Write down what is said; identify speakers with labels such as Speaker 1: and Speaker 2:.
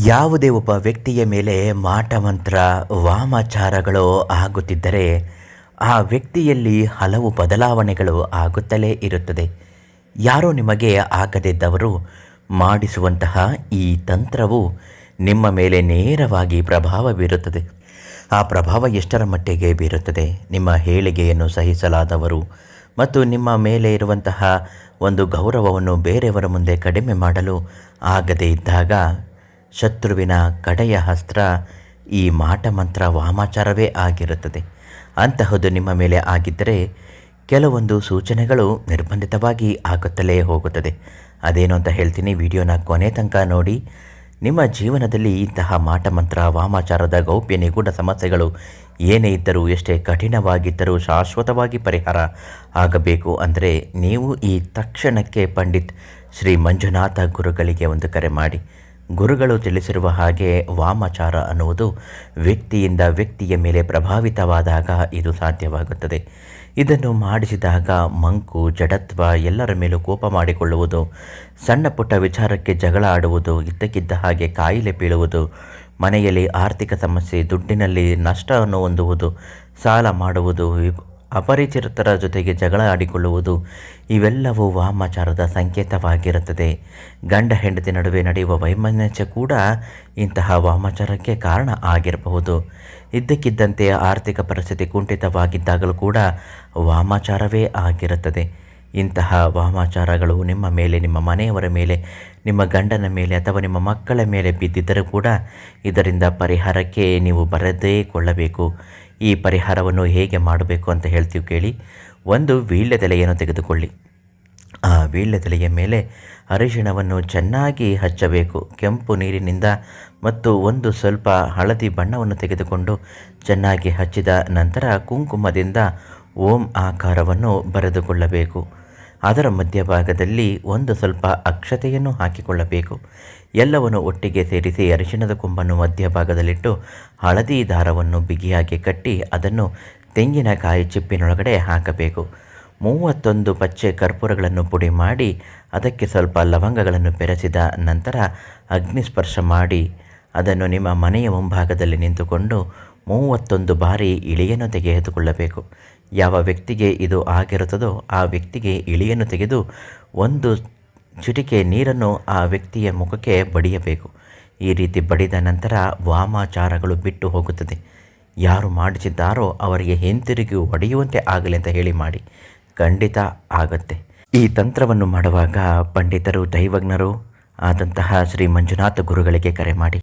Speaker 1: ಯಾವುದೇ ಒಬ್ಬ ವ್ಯಕ್ತಿಯ ಮೇಲೆ ಮಾಟಮಂತ್ರ ವಾಮಾಚಾರಗಳು ಆಗುತ್ತಿದ್ದರೆ ಆ ವ್ಯಕ್ತಿಯಲ್ಲಿ ಹಲವು ಬದಲಾವಣೆಗಳು ಆಗುತ್ತಲೇ ಇರುತ್ತದೆ. ಯಾರೋ ನಿಮಗೆ ಆಗದಿದ್ದವರು ಮಾಡಿಸುವಂತಹ ಈ ತಂತ್ರವು ನಿಮ್ಮ ಮೇಲೆ ನೇರವಾಗಿ ಪ್ರಭಾವ ಬೀರುತ್ತದೆ. ಆ ಪ್ರಭಾವ ಎಷ್ಟರ ಮಟ್ಟಿಗೆ ಬೀರುತ್ತದೆ? ನಿಮ್ಮ ಹೇಳಿಕೆಯನ್ನು ಸಹಿಸಲಾದವರು ಮತ್ತು ನಿಮ್ಮ ಮೇಲೆ ಇರುವಂತಹ ಒಂದು ಗೌರವವನ್ನು ಬೇರೆಯವರ ಮುಂದೆ ಕಡಿಮೆ ಮಾಡಲು ಆಗದೇ ಇದ್ದಾಗ ಶತ್ರುವಿನ ಕಡೆಯ ಅಸ್ತ್ರ ಈ ಮಾಟಮಂತ್ರ ವಾಮಾಚಾರವೇ ಆಗಿರುತ್ತದೆ. ಅಂತಹದ್ದು ನಿಮ್ಮ ಮೇಲೆ ಆಗಿದ್ದರೆ ಕೆಲವೊಂದು ಸೂಚನೆಗಳು ನಿರ್ಬಂಧಿತವಾಗಿ ಆಗುತ್ತಲೇ ಹೋಗುತ್ತದೆ. ಅದೇನು ಅಂತ ಹೇಳ್ತೀನಿ, ವಿಡಿಯೋನ ಕೊನೆ ತನಕ ನೋಡಿ. ನಿಮ್ಮ ಜೀವನದಲ್ಲಿ ಇಂತಹ ಮಾಟಮಂತ್ರ ವಾಮಾಚಾರದ ಗೌಪ್ಯ ನಿಗೂಢ ಸಮಸ್ಯೆಗಳು ಏನೇ ಇದ್ದರೂ, ಎಷ್ಟೇ ಕಠಿಣವಾಗಿದ್ದರೂ ಶಾಶ್ವತವಾಗಿ ಪರಿಹಾರ ಆಗಬೇಕು ಅಂದರೆ ನೀವು ಈ ತಕ್ಷಣಕ್ಕೆ ಪಂಡಿತ್ ಶ್ರೀ ಮಂಜುನಾಥ ಗುರುಗಳಿಗೆ ಒಂದು ಕರೆ ಮಾಡಿ. ಗುರುಗಳು ತಿಳಿಸಿರುವ ಹಾಗೆ ವಾಮಾಚಾರ ಅನ್ನುವುದು ವ್ಯಕ್ತಿಯಿಂದ ವ್ಯಕ್ತಿಯ ಮೇಲೆ ಪ್ರಭಾವಿತವಾದಾಗ ಇದು ಸಾಧ್ಯವಾಗುತ್ತದೆ. ಇದನ್ನು ಮಾಡಿಸಿದಾಗ ಮಂಕು, ಜಡತ್ವ, ಎಲ್ಲರ ಮೇಲೂ ಕೋಪ ಮಾಡಿಕೊಳ್ಳುವುದು, ಸಣ್ಣ ಪುಟ್ಟ ವಿಚಾರಕ್ಕೆ ಜಗಳ ಆಡುವುದು, ಇದ್ದಕ್ಕಿದ್ದ ಹಾಗೆ ಕಾಯಿಲೆ ಬೀಳುವುದು, ಮನೆಯಲ್ಲಿ ಆರ್ಥಿಕ ಸಮಸ್ಯೆ, ದುಡ್ಡಿನಲ್ಲಿ ನಷ್ಟವನ್ನು ಹೊಂದುವುದು, ಸಾಲ ಮಾಡುವುದು, ಅಪರಿಚಿತರ ಜೊತೆಗೆ ಜಗಳ ಆಡಿಕೊಳ್ಳುವುದು, ಇವೆಲ್ಲವೂ ವಾಮಾಚಾರದ ಸಂಕೇತವಾಗಿರುತ್ತದೆ. ಗಂಡ ಹೆಂಡತಿ ನಡುವೆ ನಡೆಯುವ ವೈಮನಸ್ಯ ಕೂಡ ಇಂತಹ ವಾಮಾಚಾರಕ್ಕೆ ಕಾರಣ ಆಗಿರಬಹುದು. ಇದ್ದಕ್ಕಿದ್ದಂತೆ ಆರ್ಥಿಕ ಪರಿಸ್ಥಿತಿ ಕುಂಠಿತವಾಗಿದ್ದಾಗಲೂ ಕೂಡ ವಾಮಾಚಾರವೇ ಆಗಿರುತ್ತದೆ. ಇಂತಹ ವಾಮಾಚಾರಗಳು ನಿಮ್ಮ ಮೇಲೆ, ನಿಮ್ಮ ಮನೆಯವರ ಮೇಲೆ, ನಿಮ್ಮ ಗಂಡನ ಮೇಲೆ ಅಥವಾ ನಿಮ್ಮ ಮಕ್ಕಳ ಮೇಲೆ ಬಿದ್ದಿದ್ದರೂ ಕೂಡ ಇದರಿಂದ ಪರಿಹಾರಕ್ಕೆ ನೀವು ಬರದೇ ಕೊಳ್ಳಬೇಕು. ಈ ಪರಿಹಾರವನ್ನು ಹೇಗೆ ಮಾಡಬೇಕು ಅಂತ ಹೇಳ್ತೀವಿ ಕೇಳಿ. ಒಂದು ವೀಳ್ಯದೆಲೆಯನ್ನು ತೆಗೆದುಕೊಳ್ಳಿ. ಆ ವೀಳ್ಯದೆಲೆಯ ಮೇಲೆ ಅರಿಶಿಣವನ್ನು ಚೆನ್ನಾಗಿ ಹಚ್ಚಬೇಕು. ಕೆಂಪು ನೀರಿನಿಂದ ಮತ್ತು ಒಂದು ಸ್ವಲ್ಪ ಹಳದಿ ಬಣ್ಣವನ್ನು ತೆಗೆದುಕೊಂಡು ಚೆನ್ನಾಗಿ ಹಚ್ಚಿದ ನಂತರ ಕುಂಕುಮದಿಂದ ಓಂ ಆಕಾರವನ್ನು ಬರೆದುಕೊಳ್ಳಬೇಕು. ಅದರ ಮಧ್ಯಭಾಗದಲ್ಲಿ ಒಂದು ಸ್ವಲ್ಪ ಅಕ್ಷತೆಯನ್ನು ಹಾಕಿಕೊಳ್ಳಬೇಕು. ಎಲ್ಲವನ್ನು ಒಟ್ಟಿಗೆ ಸೇರಿಸಿ ಅರಿಶಿಣದ ಕೊಂಬನ್ನು ಮಧ್ಯಭಾಗದಲ್ಲಿಟ್ಟು ಹಳದಿ ದಾರವನ್ನು ಬಿಗಿಯಾಗಿ ಕಟ್ಟಿ ಅದನ್ನು ತೆಂಗಿನಕಾಯಿ ಚಿಪ್ಪಿನೊಳಗಡೆ ಹಾಕಬೇಕು. 31 ಪಚ್ಚೆ ಕರ್ಪೂರಗಳನ್ನು ಪುಡಿ ಮಾಡಿ ಅದಕ್ಕೆ ಸ್ವಲ್ಪ ಲವಂಗಗಳನ್ನು ಬೆರೆಸಿದ ನಂತರ ಅಗ್ನಿಸ್ಪರ್ಶ ಮಾಡಿ ಅದನ್ನು ನಿಮ್ಮ ಮನೆಯ ಮುಂಭಾಗದಲ್ಲಿ ನಿಂತುಕೊಂಡು 31 ಬಾರಿ ಇಳಿಯನ್ನು ತೆಗೆದುಕೊಳ್ಳಬೇಕು. ಯಾವ ವ್ಯಕ್ತಿಗೆ ಇದು ಆಗಿರುತ್ತದೋ ಆ ವ್ಯಕ್ತಿಗೆ ಇಳಿಯನ್ನು ತೆಗೆದು ಒಂದು ಚಿಟಿಕೆ ನೀರನ್ನು ಆ ವ್ಯಕ್ತಿಯ ಮುಖಕ್ಕೆ ಬಡಿಯಬೇಕು. ಈ ರೀತಿ ಬಡಿದ ನಂತರ ವಾಮಾಚಾರಗಳು ಬಿಟ್ಟು ಹೋಗುತ್ತದೆ. ಯಾರು ಮಾಡಿಸಿದ್ದಾರೋ ಅವರಿಗೆ ಹಿಂತಿರುಗಿ ಹೊಡೆಯುವಂತೆ ಆಗಲಿ ಅಂತ ಹೇಳಿ ಮಾಡಿ, ಖಂಡಿತ ಆಗುತ್ತೆ. ಈ ತಂತ್ರವನ್ನು ಮಾಡುವಾಗ ಪಂಡಿತರು, ದೈವಜ್ಞರು ಆದಂತಹ ಶ್ರೀ ಮಂಜುನಾಥ ಗುರುಗಳಿಗೆ ಕರೆ ಮಾಡಿ.